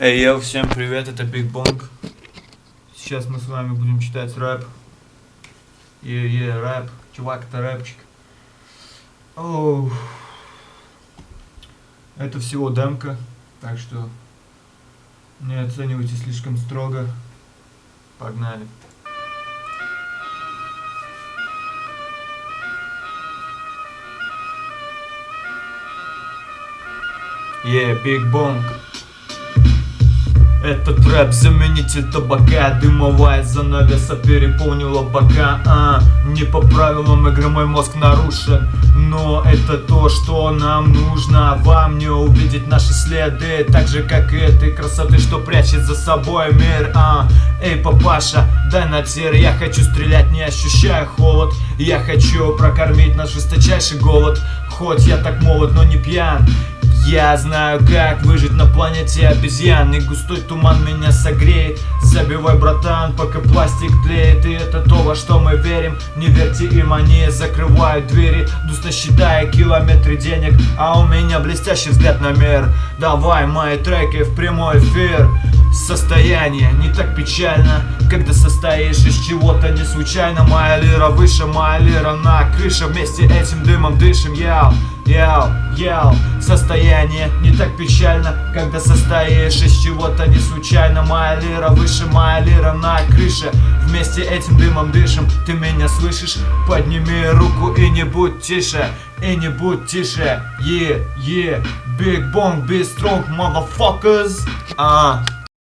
Эй, йоу, всем привет, это Big Bong. Сейчас мы с вами будем читать рэп. Рэп, чувак, это рэпчик. Оу. Это всего демка, так что не оценивайте слишком строго. Погнали. Big Bong. Этот рэп заменитель табака. Дымовая занавеса переполнила бока. Не по правилам игры мой мозг нарушен, но это то, что нам нужно. Вам не увидеть наши следы, так же как и этой красоты, что прячет за собой мир. Эй, папаша, дай на тир. Я хочу стрелять, не ощущая холод. Я хочу прокормить наш жесточайший голод. Хоть я так молод, но не пьян. Я знаю, как выжить на планете обезьян. И густой туман меня согреет. Забивай, братан, пока пластик тлеет. И это то, во что мы верим. Не верьте им, они закрывают двери, дусно считая километры денег. А у меня блестящий взгляд на мир. Давай мои треки в прямой эфир. Состояние не так печально, когда состоишь из чего-то не случайно. Моя лира выше, моя лира на крыше. Вместе этим дымом дышим, яу. Состояние не так печально, когда состоишь из чего-то не случайно. Моя лира выше, моя лира на крыше. Вместе этим дымом дышим. Ты меня слышишь? Подними руку и не будь тише. И не будь тише. Big Bong, be strong, motherfuckers.